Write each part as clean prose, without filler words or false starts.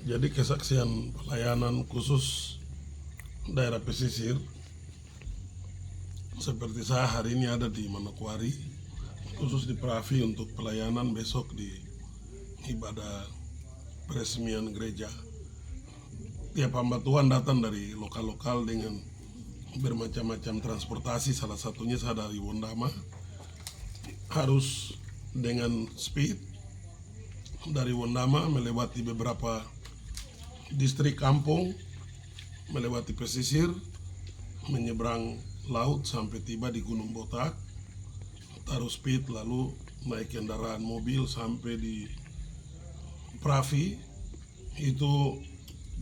Jadi kesaksian pelayanan khusus daerah pesisir seperti saya hari ini ada di Manokwari, khusus di Pravi untuk pelayanan besok di ibadah peresmian gereja. Tiap hamba Tuhan datang dari lokal-lokal dengan bermacam-macam transportasi, salah satunya saya dari Wondama, harus dengan speed dari Wondama melewati beberapa distrik kampung, melewati pesisir, menyeberang laut sampai tiba di Gunung Botak, taruh speed lalu naik kendaraan mobil sampai di Pravi. Itu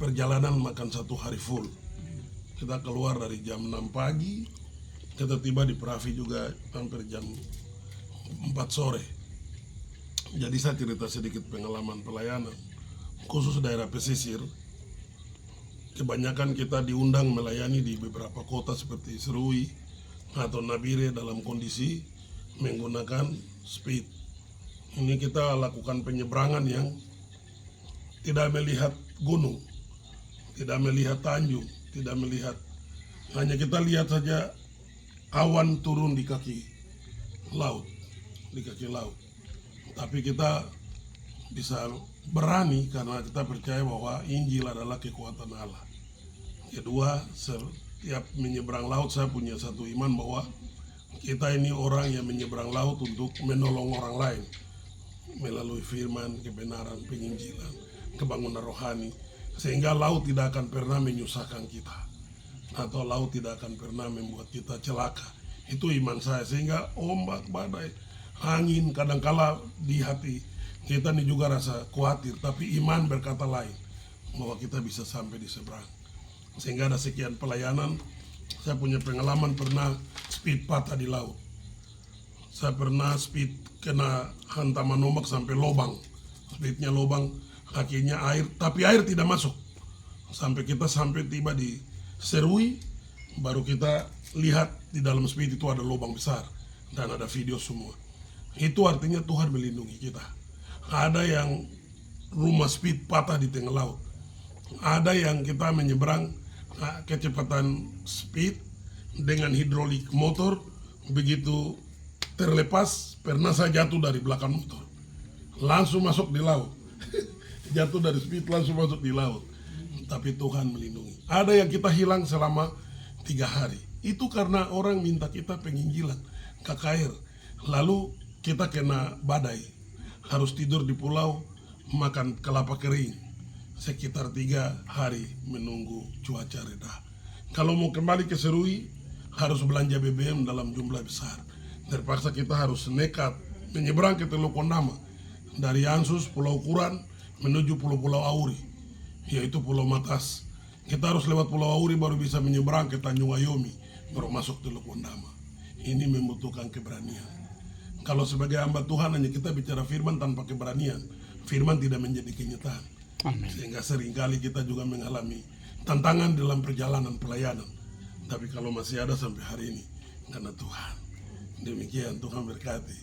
perjalanan makan 1 hari full. Kita keluar dari jam 6 pagi, kita tiba di Pravi juga hampir jam 4 sore. Jadi saya cerita sedikit pengalaman pelayanan khusus daerah pesisir. Kebanyakan kita diundang melayani di beberapa kota seperti Serui atau Nabire dalam kondisi menggunakan speed. Ini kita lakukan penyeberangan yang tidak melihat gunung, tidak melihat tanjung, tidak melihat, hanya kita lihat saja awan turun di kaki laut, Tapi kita bisa berani karena kita percaya bahwa Injil adalah kekuatan Allah. Kedua, setiap menyeberang laut saya punya satu iman bahwa kita ini orang yang menyeberang laut untuk menolong orang lain melalui firman, kebenaran, penginjilan, kebangunan rohani, sehingga laut tidak akan pernah menyusahkan kita atau laut tidak akan pernah membuat kita celaka. Itu iman saya, sehingga ombak, badai, angin kadangkala di hati kita ini juga rasa khawatir, tapi iman berkata lain bahwa kita bisa sampai di seberang. Sehingga ada sekian pelayanan. Saya punya pengalaman pernah speed patah di laut. Saya pernah speed kena hantaman ombak sampai lubang. Speednya lubang, kakinya air, tapi air tidak masuk. Sampai kita tiba di Serui, baru kita lihat di dalam speed itu ada lubang besar dan ada video semua. Itu artinya Tuhan melindungi kita. Ada yang rumah speed patah di tengah laut. Ada yang kita menyeberang kecepatan speed dengan hidrolik motor, begitu terlepas, pernah saya jatuh dari belakang motor, langsung masuk di laut. Jatuh dari speed langsung masuk di laut. Tapi Tuhan melindungi. Ada yang kita hilang selama 3 hari. Itu karena orang minta kita penginjilan KKR. Lalu kita kena badai. Harus tidur di pulau, makan kelapa kering sekitar 3 hari menunggu cuaca reda. Kalau mau kembali ke Serui, harus belanja BBM dalam jumlah besar. Terpaksa kita harus nekat menyeberang ke Teluk Wondama dari Ansus, Pulau Kuran menuju Pulau Auri, yaitu Pulau Matas. Kita harus lewat Pulau Auri baru bisa menyeberang ke Tanjung Ayomi, baru masuk Teluk Wondama. Ini membutuhkan keberanian. Kalau sebagai hamba Tuhan hanya kita bicara firman tanpa keberanian, firman tidak menjadi kenyataan. Amen. Sehingga seringkali kita juga mengalami tantangan dalam perjalanan pelayanan. Tapi kalau masih ada sampai hari ini, karena Tuhan. Demikian, Tuhan berkati.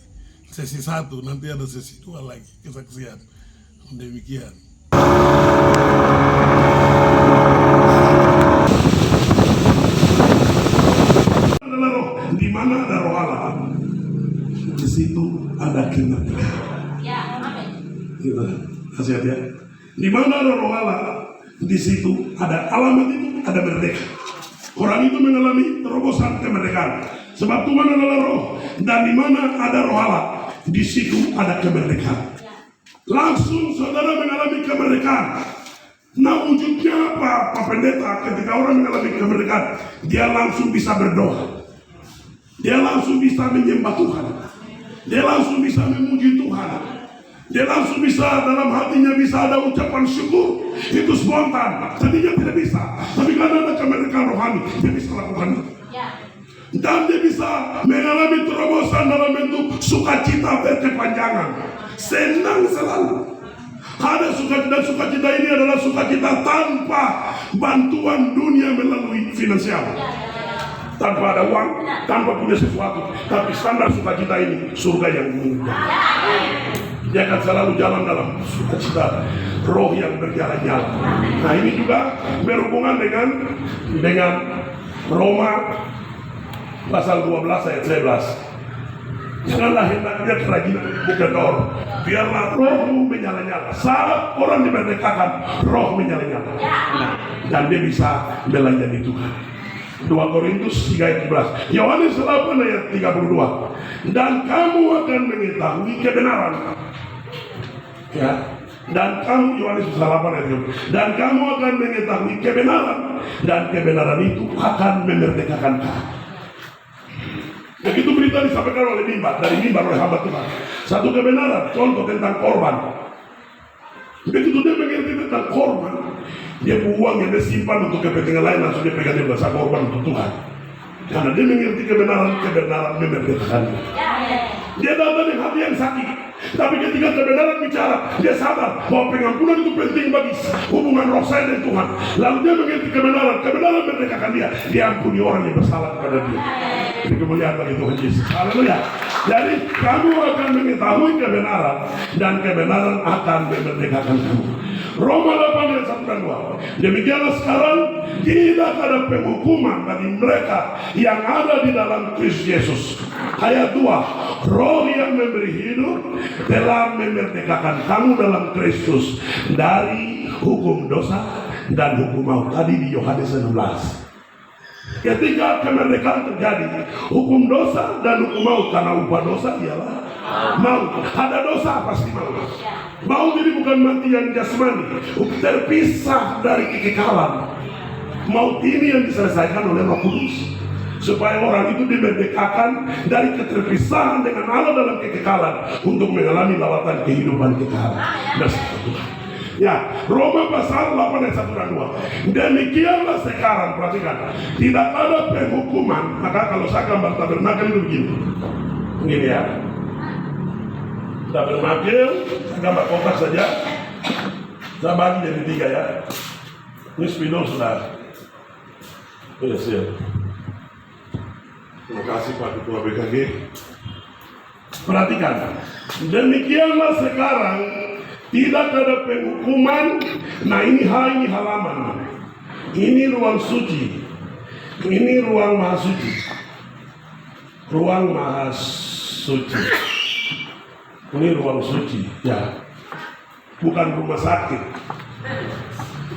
Sesi 1, nanti ada sesi 2 lagi, kesaksian. Demikian. Di mana ada roh Allah, di situ ada kemerdekaan. Ya, amin. Gitu, hati-hati ya. Di mana ada roh Allah, di situ ada alamat, itu ada merdeka. Orang itu mengalami terobosan kemerdekaan. Sebab Tuhan adalah roh, dan di mana ada roh Allah, di situ ada kemerdekaan. Langsung saudara mengalami kemerdekaan. Nah, wujudnya apa, Pak Pendeta? Ketika orang mengalami kemerdekaan, dia langsung bisa berdoa. Dia langsung bisa menyembah Tuhan. Dia langsung bisa memuji Tuhan. Dia langsung bisa, dalam hatinya bisa ada ucapan syukur. Itu spontan. Tadinya tidak bisa. Tapi karena ada kemerdekaan rohani, dia bisa lakukan itu. Dan dia bisa mengalami terobosan dalam bentuk sukacita berkepanjangan. Senang selalu. Ada sukacita, dan sukacita ini adalah sukacita tanpa bantuan dunia melalui finansial. Tanpa ada uang, tanpa punya sesuatu, tapi standar sukacita ini surga yang mulia. Dia akan selalu jalan dalam sukacita. roh yang bernyala-nyala. Nah, ini juga berhubungan dengan Roma pasal 12 ayat 11. Janganlah hendaknya kerajinan bukan roh, biarlah rohmu menyala-nyala. Saat orang dimerdekakan, roh menyala-nyala, dan dia bisa melayani Tuhan. 2 Korintus 3 ayat 11, Yohanes 8 ayat 32. Dan kamu akan mengetahui kebenaran. Ya, dan kamu, Yohanes 8 ayat 32. Dan kamu akan mengetahui kebenaran, dan kebenaran itu akan memerdekakan kamu. Begitu berita disampaikan oleh dari mimbar oleh hamba Tuhan. Satu kebenaran, contoh tentang korban. Begitu dia mengerti tentang korban, dia uang yang dia simpan untuk kepentingan lain langsung dia pegang, dia berasa korban untuk Tuhan. Karena dia mengerti kebenaran memerdekakan. Dia datang dengan hati yang sakit, tapi ketika kebenaran bicara, dia sadar bahwa pengampunan itu penting bagi hubungan roh saya dan Tuhan. Lalu dia mengerti kebenaran memerdekakan dia. Dia ampuni orang yang bersalah kepada dia. Ini kemuliaan bagi Tuhan Yesus. Haleluya. Jadi kamu akan mengetahui kebenaran, dan kebenaran akan memerdekakan kamu. Roma 8 ayat 1 dan 2. Demikianlah sekarang tidak ada penghukuman bagi mereka yang ada di dalam Kristus Yesus. Ayat 2. Roh yang memberi hidup telah memerdekakan kamu dalam Kristus dari hukum dosa dan hukum maut. Tadi di Yohanes 16. Ketika kemerdekaan terjadi, hukum dosa dan hukum maut, karena upah dosa ialah maut. Ada dosa pasti maut. Maut ini bukan mati yang jasmani, terpisah dari kekekalan. Maut ini yang diselesaikan oleh Roh Kudus, supaya orang itu dimerdekakan dari keterpisahan dengan Allah dalam kekekalan untuk mengalami lawatan kehidupan kekekalan. Ya, Roma pasal 8 ayat 1 dan 2. Demikianlah sekarang, perhatikan, tidak ada penghukuman. Maka kalau saya gambar tabernakel itu begini ya. Tabernakel, saya gambar kotak saja. Saya bagi jadi 3 ya. Ini spidol sudah. Ya, siap. Terima kasih Pak Ketua BKG. Perhatikan, demikianlah sekarang tidak ada penghukuman. Nah, ini halaman. Ini ruang suci. Ini ruang maha suci. Ruang maha suci. Ini ruang suci. Ya, bukan rumah sakit.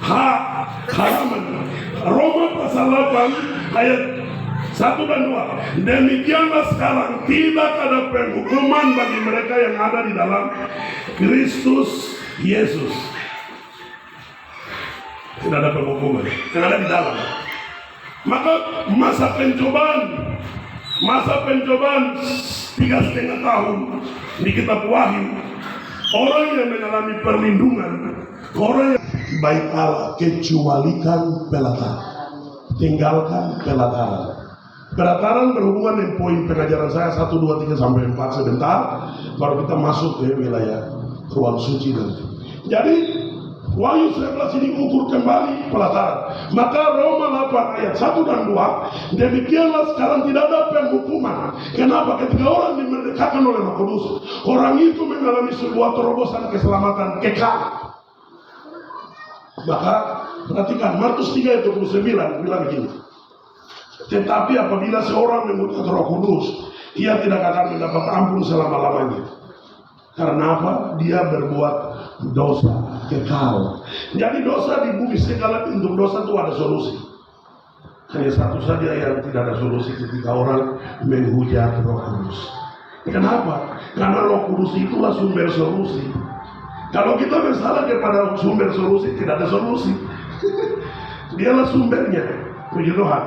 Halaman. Roma pasal 8 ayat 1 dan 2. Demikianlah sekarang tidak ada penghukuman bagi mereka yang ada di dalam Kristus Yesus. Tidak ada penghukuman yang ada di dalam. Maka masa pencobaan 3,5 tahun di kitab Wahyu, orang yang mengalami perlindungan, orang yang baik Allah, kecualikan pelataran, tinggalkan pelataran. Pelataran berhubungan dengan poin pengajaran saya 1, 2, 3 sampai 4 sebentar, baru kita masuk ke wilayah ruang suci nanti. Jadi Wahyu 11 ini ukur kembali pelataran. Maka Roma 8 ayat 1 dan 2, demikianlah sekarang tidak ada penghukuman. Kenapa? Ketika orang dimerdekakan oleh Roh Kudus, orang itu mengalami sebuah terobosan keselamatan kekal. Maka perhatikan Markus 3 ayat 29 bilang begini. Tetapi apabila seorang menggunakan Roh Kudus, ia tidak akan mendapat ampun selama-lamanya. Karena apa? Dia berbuat dosa kekal. Jadi dosa di bumi, segala bentuk dosa itu ada solusi. Hanya satu saja yang tidak ada solusi, ketika orang menghujat Roh Kudus. Kenapa? Karena Roh Kudus itulah sumber solusi. Kalau kita bersalah kepada sumber solusi, tidak ada solusi. Dialah sumbernya. Puji Tuhan.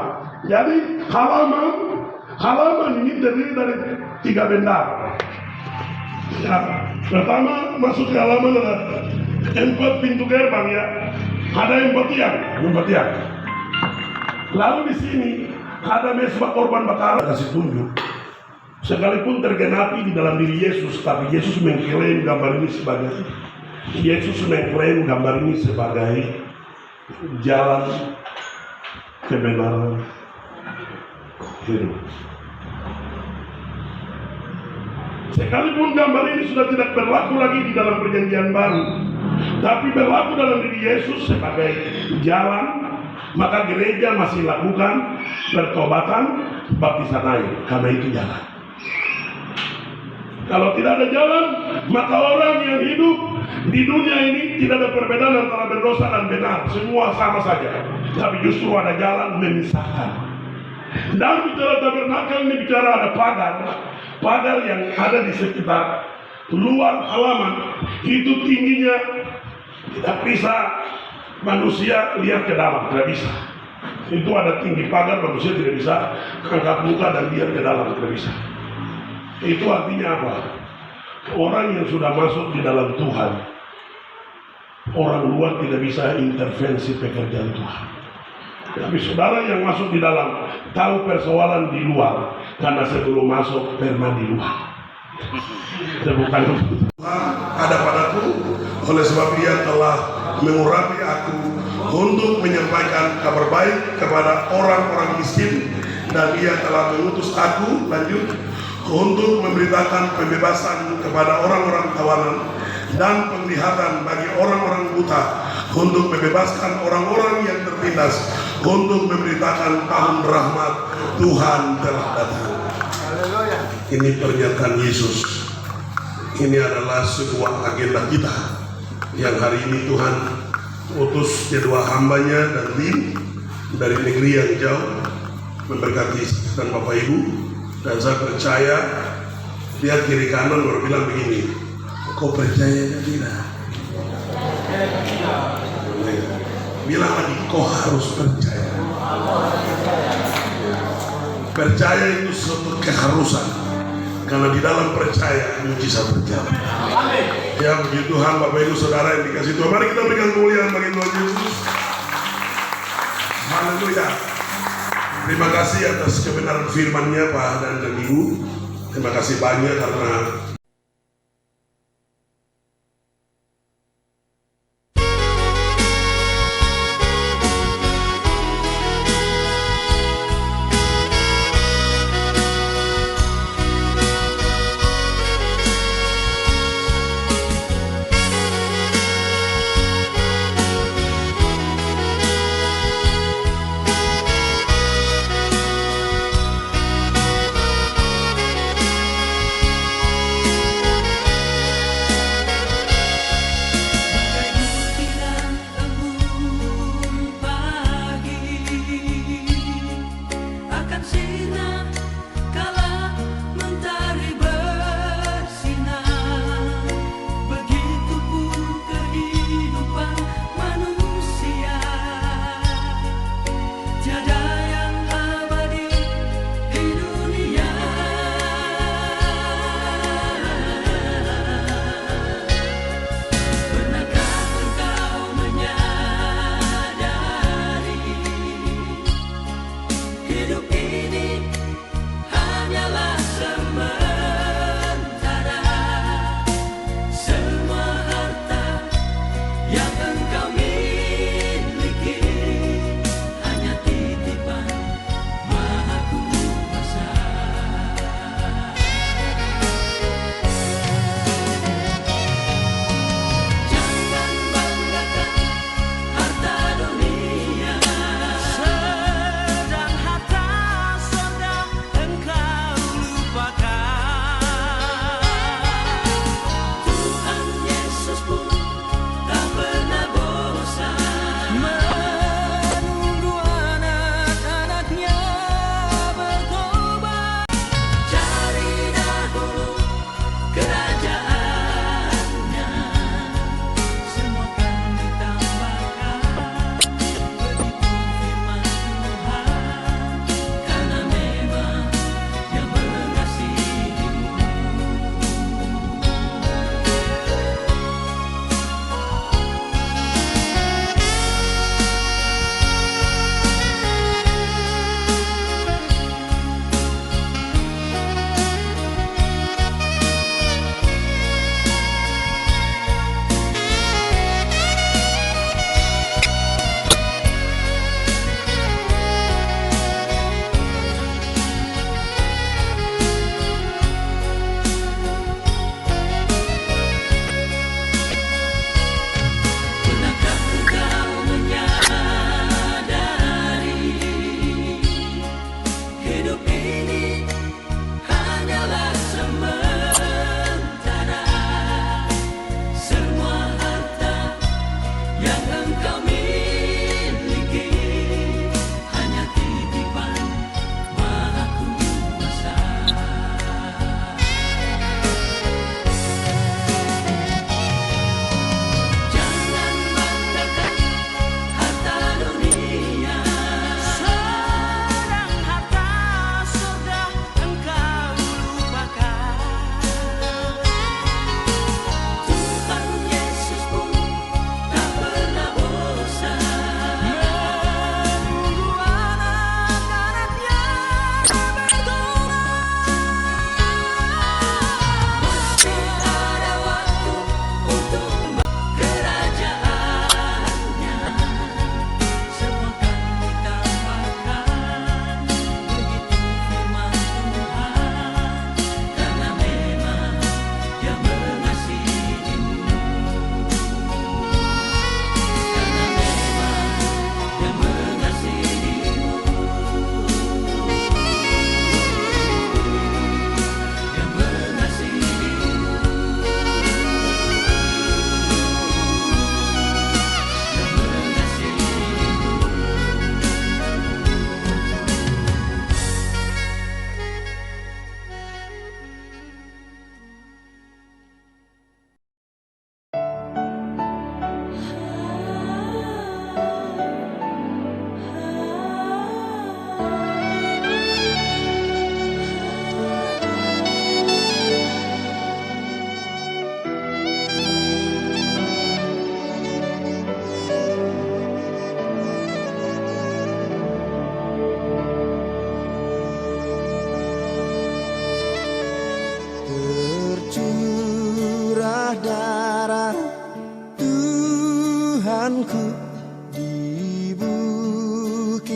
Jadi halaman ini terdiri dari 3 benda. Ya, pertama masuk ke halaman ada 4 pintu gerbang ya. Ada 4 tiang. Lalu di sini ada mezbah korban bakaran. Kasih tunjuk. Sekalipun tergenapi di dalam diri Yesus, tapi Yesus mengklaim gambar ini sebagai jalan kebenaran hidup. Sekalipun gambar ini sudah tidak berlaku lagi di dalam perjanjian baru, Tapi berlaku dalam diri Yesus sebagai jalan, maka gereja masih lakukan pertobatan, baptisan air, karena itu jalan. Kalau tidak ada jalan, maka orang yang hidup di dunia ini tidak ada perbedaan antara berdosa dan benar, semua sama saja. Tapi justru ada jalan memisahkan. Dan bicara tabernakel ini bicara ada pagar yang ada di sekitar luar halaman, itu tingginya tidak bisa manusia lihat ke dalam, tidak bisa. Itu ada tinggi pagar, manusia tidak bisa angkat muka dan lihat ke dalam, tidak bisa. Itu artinya apa? Orang yang sudah masuk di dalam Tuhan, orang luar tidak bisa intervensi pekerjaan Tuhan. Tapi saudara yang masuk di dalam tahu persoalan di luar, karena sebelum masuk pernah di luar. Bukan ada padaku, oleh sebab Dia telah mengurapi aku untuk menyampaikan kabar baik kepada orang-orang miskin, dan Ia telah mengutus aku, lanjut, untuk memberitakan pembebasan kepada orang-orang tawanan dan penglihatan bagi orang-orang buta, untuk membebaskan orang-orang yang tertindas, untuk memberitakan tahun rahmat Tuhan telah datang. Ini pernyataan Yesus. Ini adalah sebuah agenda kita yang hari ini Tuhan utus kedua hambanya dan tim dari negeri yang jauh memberkati dan Bapak Ibu. Dan saya percaya, lihat kiri kanan baru bilang begini, kau percaya atau tidak? Bilang lagi, kau harus percaya. Percaya itu suatu keharusan, karena di dalam percaya mujizat berjalan. Ya, puji Tuhan, Bapak Ibu Saudara yang dikasih Tuhan. Mari kita berikan kemuliaan bagi Tuhan Yesus. Haleluya. Terima kasih atas kebenaran firman-Nya Pak dan Ibu. Terima kasih banyak karena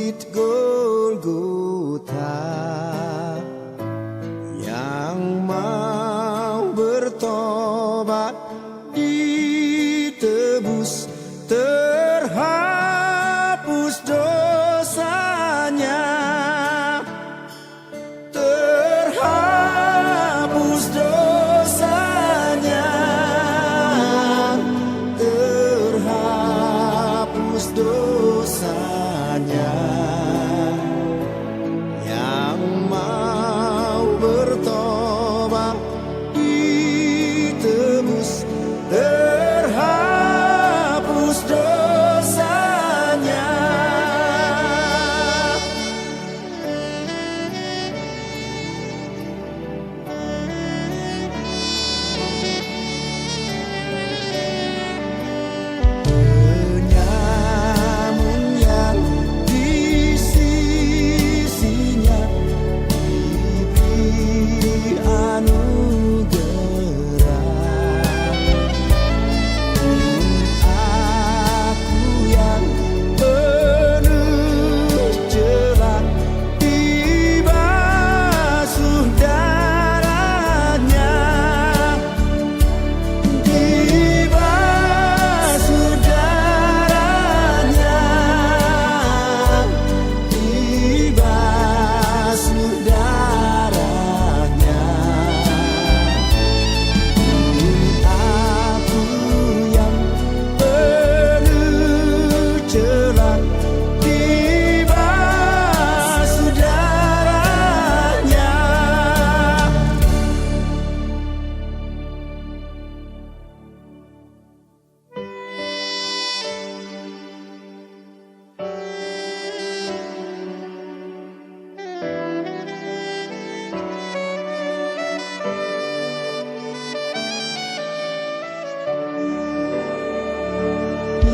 bukit Golgota, yang mau bertobat ditebus, terhapus dosanya, terhapus dosanya, terhapus dosanya. Yang mau bertobat ditebus, terhapus dosanya. Penyamun yang di sisinya diberi anugerah. Aku yang penuh celah dibasuh darahnya, dibasuh darahnya, dibasuh darahnya. Aku yang penuh celah dibasuh darahnya.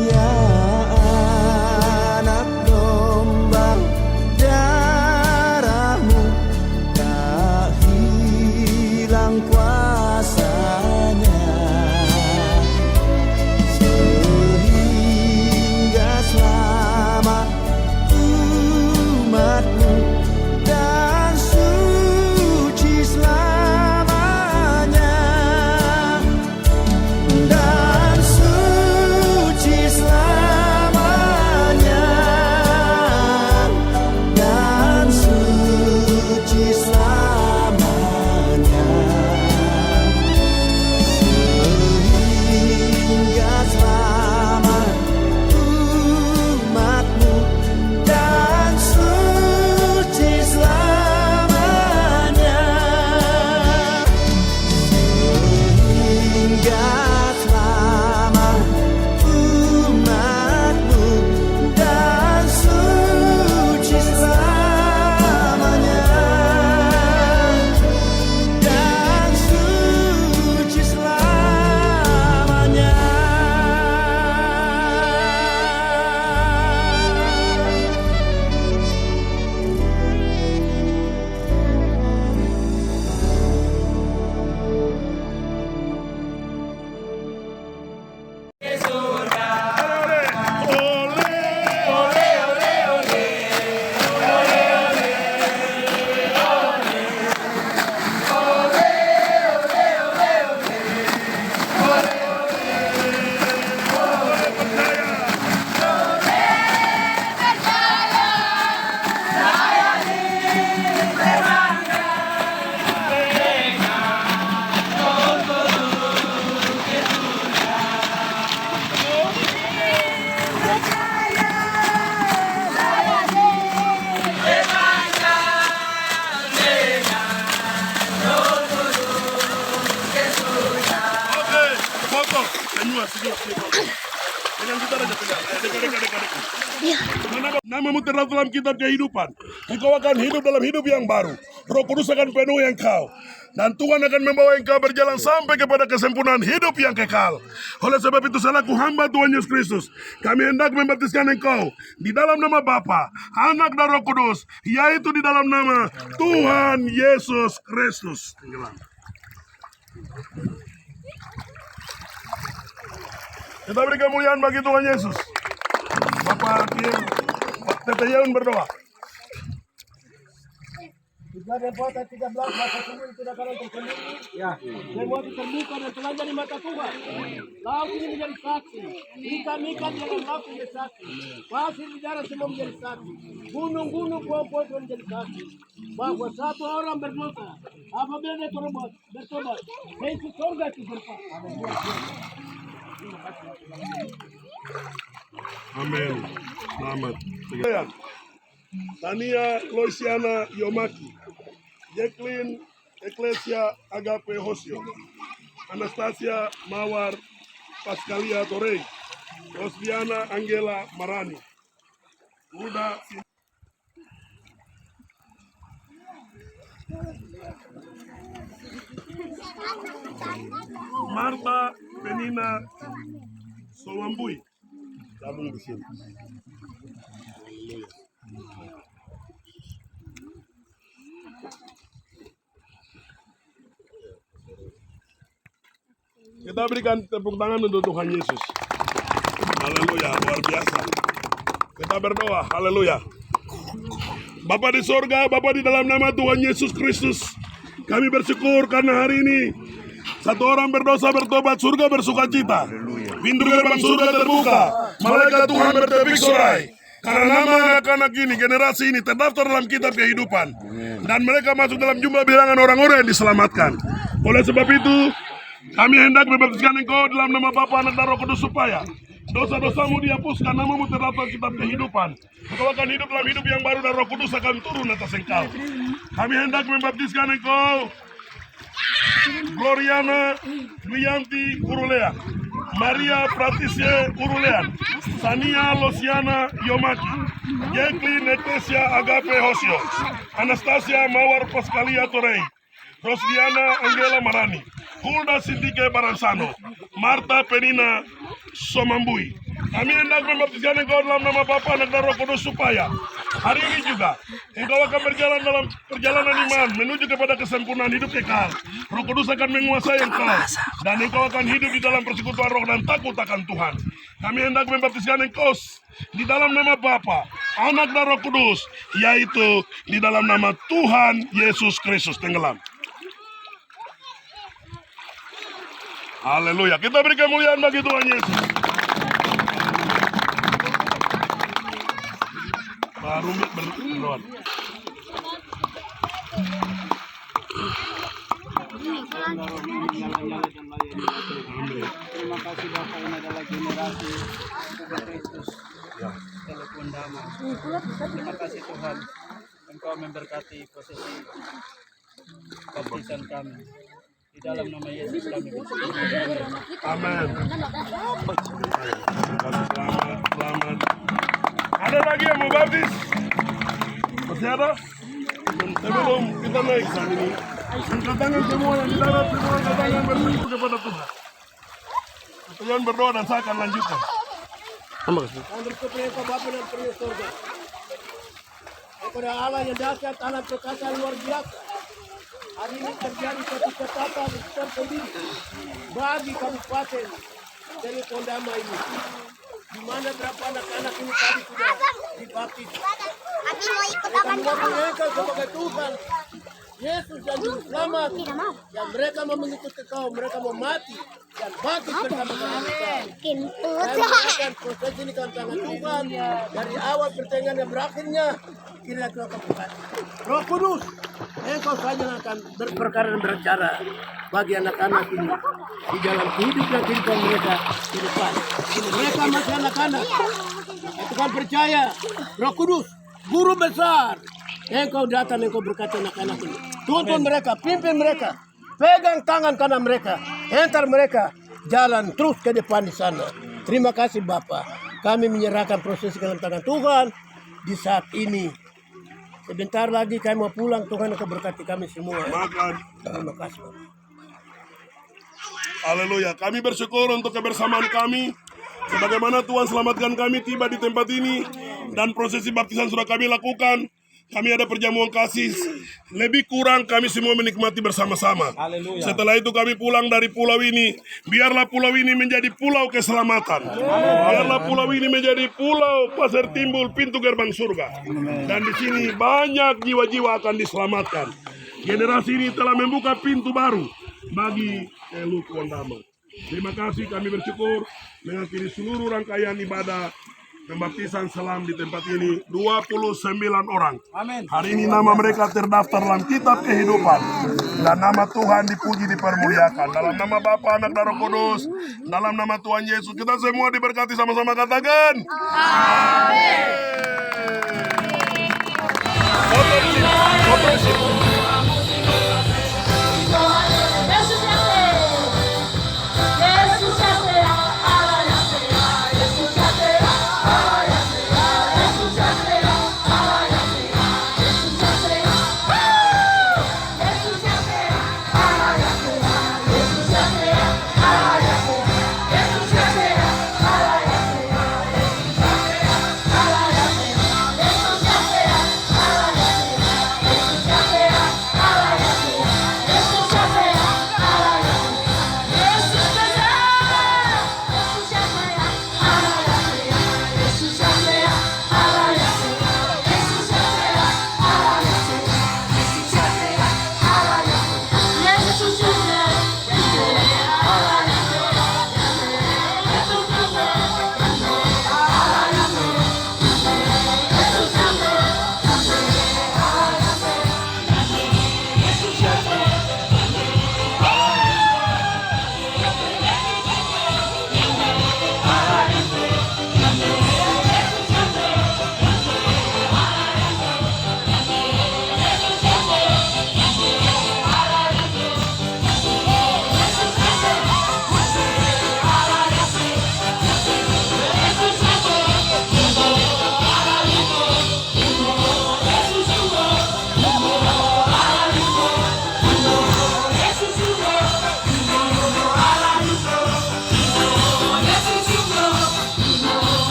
Ya anak domba, darahmu tak hilang kuasanya, sehingga selamat umatmu dan suci selamanya, dan suci selamanya, dan suci selamanya, sehingga selamat umatmu dan suci selamanya, sehingga selamat umatmu dan suci selamanya, dan suci selamanya. Foto, senyum, senyum. Dengan kita aja pegang. Dekat. Namamu terdapat dalam kitab kehidupan. Engkau akan hidup dalam hidup yang baru. Roh Kudus akan penuhi engkau. Dan Tuhan akan membawa engkau berjalan sampai kepada kesempurnaan hidup yang kekal. Oleh sebab itu selaku hamba Tuhan Yesus Kristus, kami hendak membaptiskan engkau di dalam nama Bapa, Anak dan Roh Kudus, yaitu di dalam nama Tuhan Yesus Kristus. Kita beri kemuliaan bagi Tuhan Yesus. Bapak Hakim, Tete Yeun berdoa. Ibadah puasa 13 masa semua tidak akan tersendiri. Ya. Semua terbuka dan telanjang di mata Tuhan. Laut ini menjadi saksi. Ikan-ikan dalam laut menjadi saksi. Pasir di darat semua menjadi saksi. Gunung-gunung pohon-pohon menjadi saksi. Bahwa satu orang berdosa apabila dia bertobat, Yesus surga itu berkat. Amin. Selamat. Tania Loisiana Yomaki, Jacqueline Ecclesia Agape Hosio, Anastasia Mawar Pascalia Torrey, Rosdiana Angela Marani, Uda Marta Benina Solambui, gabung di sini. Kita berikan tepuk tangan untuk Tuhan Yesus. Haleluya, luar biasa. Kita berdoa, haleluya. Bapa di sorga, Bapa di dalam nama Tuhan Yesus Kristus, kami bersyukur karena hari ini satu orang berdosa bertobat, surga bersuka cita. Pintu gerbang surga terbuka, malaikat Tuhan bertepik sorai. Karena nama anak-anak ini, generasi ini terdaftar dalam kitab kehidupan. Dan mereka masuk dalam jumlah bilangan orang-orang yang diselamatkan. Oleh sebab itu, kami hendak membaptiskan engkau dalam nama Bapa, Anak, dan Roh Kudus supaya dosa-dosamu dihapuskan, namamu terdaftar kitab kehidupan. Engkau akan hidup dalam hidup yang baru dan Roh Kudus akan turun atas engkau. Kami hendak membaptiskan engkau Gloriana Duyanti Urulea, Maria Pratisye Urulean, Sania Losiana Yomaki, Jacqueline Ecclesia Agape Hosio, Anastasia Mawar Pascalia Torrey, Rosdiana Angela Marani, Hulda Sindike Baransano, Marta Penina Somambui. Kami hendak membaptiskan engkau dalam nama Bapa, Anak, dan Roh Kudus supaya hari ini juga engkau akan berjalan dalam perjalanan iman menuju kepada kesempurnaan hidup kekal. Roh Kudus akan menguasai engkau dan engkau akan hidup di dalam persekutuan roh dan takut akan Tuhan. Kami hendak membaptiskan engkau di dalam nama Bapa, Anak, dan Roh Kudus, yaitu di dalam nama Tuhan Yesus Kristus. Tenggelam. Haleluya. Kita beri kemuliaan bagi Tuhan Yesus. Rumit berdoa. Terima kasih Bapak, ini adalah generasi Kristus telepon damai. Terima kasih Tuhan, Engkau memberkati prosesi baptisan kami. Di dalam nama Yesus kami bersyukur. Amin. Selamat. Ada lagi yang mau baptis? Masih ada? Sebelum kita naik saat ini, angkat tangan semua yang di dalam, semua angkat tangan bersyukur kepada Tuhan. Tuhan berdoa dan saya akan lanjutkan. Kami bersyukur engkau Bapa dan Perius surga. Kepada Allah yang dahsyat, anak perkasa luar biasa. Hari ini terjadi satu catatan tersendiri bagi Kabupaten Telepon Damai ini, di mana berapa anak-anak ini tadi sudah dibaptis. Abi mau ikut Mereka mengakui engkau sebagai Tuhan Yesus dan Juru Selamat, yang mereka mau mengikuti Kau, mereka mau mati dan bangkit bersama-sama Kau. Kami akan proses ini dalam tangan Tuhan dari awal pertengahan dan berakhirnya. Kiranya Kau akan berkati. Roh Kudus, Engkau saja yang akan berperkara dan berbicara bagi anak-anak ini di dalam kehidupan mereka di depan. Ini mereka masih anak-anak. Tuhan percaya, Roh Kudus, Guru besar, Engkau datang, Engkau berkati anak-anak ini. Tuntun mereka, pimpin mereka, pegang tangan kanan mereka, entar mereka jalan terus ke depan di sana. Terima kasih Bapa. Kami menyerahkan proses ke dalam tangan Tuhan di saat ini. Sebentar lagi kami mau pulang, Tuhan akan berkati kami semua. Makan. Terima kasih Bapak. Haleluya. Kami bersyukur untuk kebersamaan kami. Sebagaimana Tuhan selamatkan kami tiba di tempat ini dan prosesi baptisan sudah kami lakukan. kami ada perjamuan kasih. Lebih kurang kami semua menikmati bersama-sama. Setelah itu kami pulang dari pulau ini. Biarlah pulau ini menjadi pulau keselamatan. Biarlah pulau ini menjadi pulau pasir timbul, pintu gerbang surga. Dan di sini banyak jiwa-jiwa akan diselamatkan. Generasi ini telah membuka pintu baru bagi Teluk Wondama. Terima kasih, kami bersyukur mengakhiri seluruh rangkaian ibadah pembaptisan selam di tempat ini 29 orang. Amin. Hari ini nama mereka terdaftar dalam kitab kehidupan dan nama Tuhan dipuji dipermuliakan. Dalam nama Bapa, Anak, dan Roh Kudus, dalam nama Tuhan Yesus kita semua diberkati, sama-sama katakan. Amin.